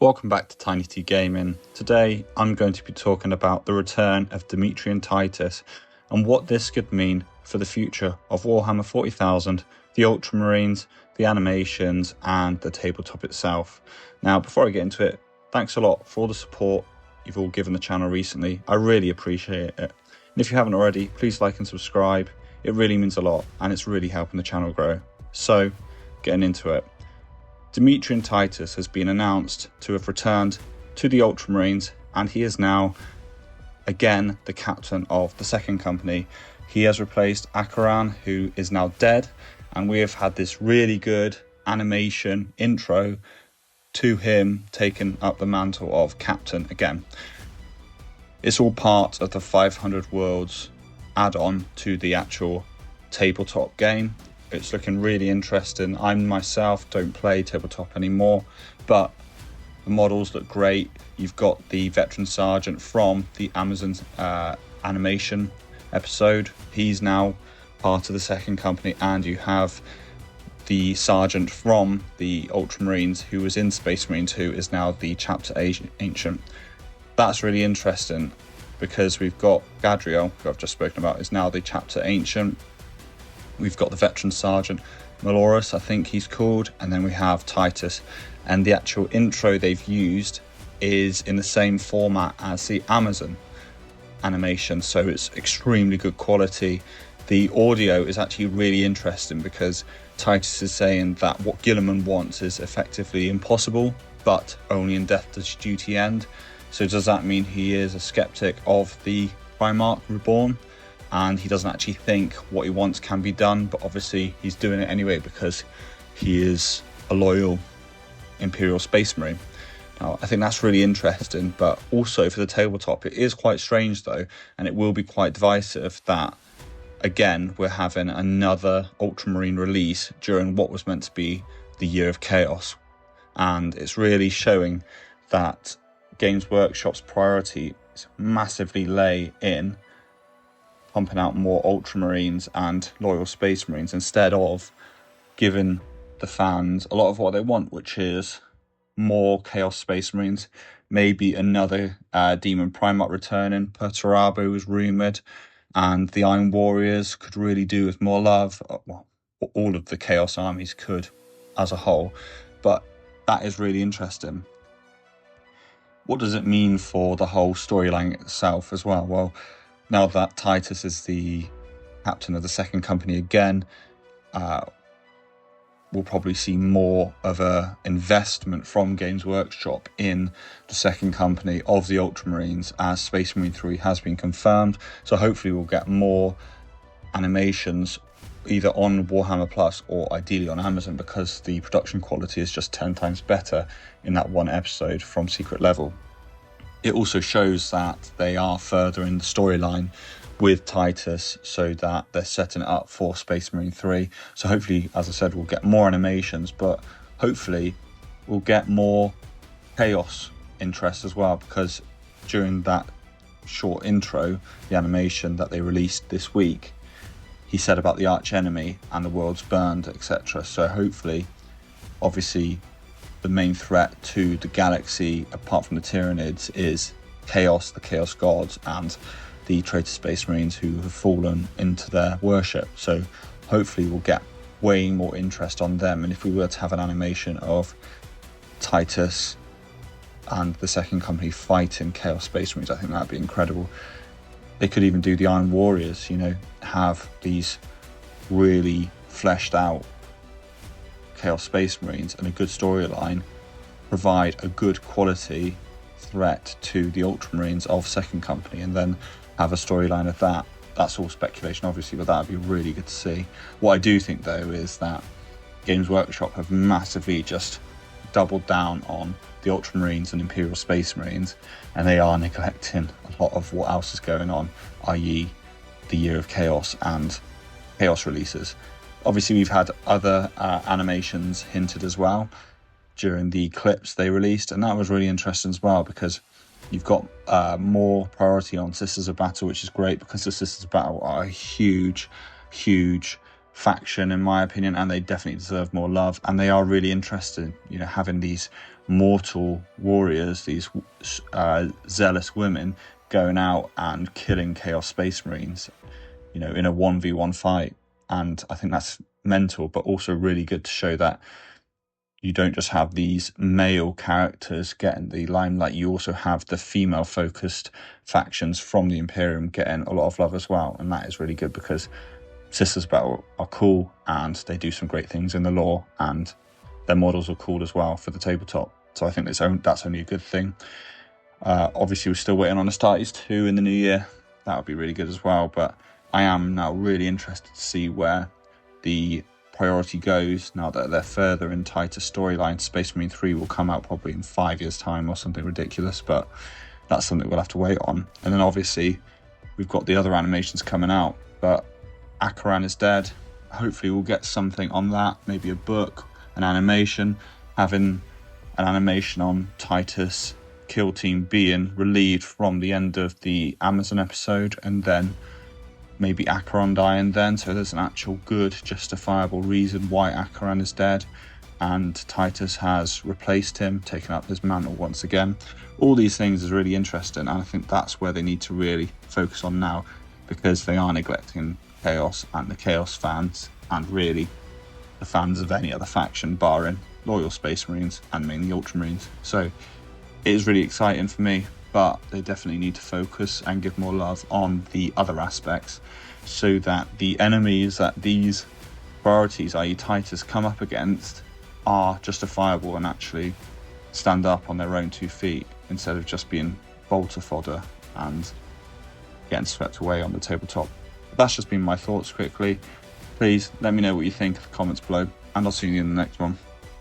Welcome back to Tiny T Gaming. Today I'm going to be talking about the return of Dimitri and Titus and what this could mean for the future of Warhammer 40,000, the Ultramarines, the animations and the tabletop itself. Now before I get into it, thanks a lot for all the support you've all given the channel recently. I really appreciate it. And if you haven't already, please like and subscribe. It really means a lot and it's really helping the channel grow. So getting into it. Dimitri and Titus has been announced to have returned to the Ultramarines, and he is now again the captain of the second company. He has replaced Akaran, who is now dead, and we have had this really good animation intro to him taking up the mantle of captain again. It's all part of the 500 Worlds add-on to the actual tabletop game. It's looking really interesting. I myself don't play tabletop anymore, but the models look great. You've got the veteran sergeant from the Amazon animation episode. He's now part of the second company, and you have the sergeant from the Ultramarines who was in Space Marines, who is now the chapter ancient. That's really interesting because we've got Gadriel, who I've just spoken about, is now the chapter ancient. We've got the veteran sergeant, Malorus, I think he's called, and then we have Titus. And the actual intro they've used is in the same format as the Amazon animation, so it's extremely good quality. The audio is actually really interesting because Titus is saying that what Guilliman wants is effectively impossible, but only in Death Does Duty End. So does that mean he is a skeptic of the Primarch Reborn? And he doesn't actually think what he wants can be done, but obviously he's doing it anyway because he is a loyal Imperial Space Marine. Now, I think that's really interesting, but also for the tabletop, it is quite strange though, and it will be quite divisive that, again, we're having another Ultramarine release during what was meant to be the Year of Chaos. And it's really showing that Games Workshop's priority is massively lay in pumping out more Ultramarines and loyal Space Marines instead of giving the fans a lot of what they want, which is more Chaos Space Marines, maybe another Demon Primarch returning. Perturabo is rumoured, and the Iron Warriors could really do with more love. Well, all of the Chaos armies could as a whole, but that is really interesting. What does it mean for the whole storyline itself as well? Well, now that Titus is the captain of the second company again, we'll probably see more of an investment from Games Workshop in the second company of the Ultramarines, as Space Marine 3 has been confirmed. So hopefully we'll get more animations either on Warhammer Plus or ideally on Amazon, because the production quality is just 10 times better in that one episode from Secret Level. It also shows that they are further in the storyline with Titus, so that they're setting it up for Space Marine 3. So hopefully, as I said, we'll get more animations, but hopefully we'll get more Chaos interest as well, because during that short intro, the animation that they released this week, he said about the arch enemy and the world's burned, etc. So hopefully, obviously, the main threat to the galaxy, apart from the Tyranids, is Chaos, the Chaos Gods, and the traitor Space Marines who have fallen into their worship. So hopefully we'll get way more interest on them. And if we were to have an animation of Titus and the second company fighting Chaos Space Marines, I think that'd be incredible. They could even do the Iron Warriors, have these really fleshed out Chaos Space Marines and a good storyline, provide a good quality threat to the Ultramarines of second company, and then have a storyline of that. That's all speculation obviously, but that would be really good to see. What I do think though is that Games Workshop have massively just doubled down on the Ultramarines and Imperial Space Marines, and they are neglecting a lot of what else is going on, i.e. the Year of Chaos and Chaos releases. Obviously, we've had other animations hinted as well during the clips they released, and that was really interesting as well, because you've got more priority on Sisters of Battle, which is great, because the Sisters of Battle are a huge faction in my opinion, and they definitely deserve more love, and they are really interested in having these mortal warriors, these zealous women going out and killing Chaos Space Marines in a 1v1 fight. And I think that's mental, but also really good to show that you don't just have these male characters getting the limelight, you also have the female focused factions from the Imperium getting a lot of love as well. And that is really good because Sisters Battle are cool and they do some great things in the lore, and their models are cool as well for the tabletop. So I think that's only a good thing. Obviously, we're still waiting on Astartes 2 in the new year. That would be really good as well. But I am now really interested to see where the priority goes now that they're further in Titus storyline. Space Marine 3 will come out probably in 5 years' time or something ridiculous, but that's something we'll have to wait on. And then obviously, we've got the other animations coming out, but Acheran is dead. Hopefully we'll get something on that, maybe a book, an animation, having an animation on Titus Kill Team being relieved from the end of the Amazon episode, and then maybe Acheran dying then, so there's an actual good justifiable reason why Acheran is dead and Titus has replaced him, taken up his mantle once again. All these things is really interesting, and I think that's where they need to really focus on now, because they are neglecting Chaos and the Chaos fans, and really the fans of any other faction barring loyal Space Marines and mainly Ultramarines. So it is really exciting for me, but they definitely need to focus and give more love on the other aspects so that the enemies that these priorities, i.e. Titus, come up against are justifiable and actually stand up on their own 2 feet instead of just being bolter fodder and getting swept away on the tabletop. That's just been my thoughts quickly. Please let me know what you think in the comments below, and I'll see you in the next one.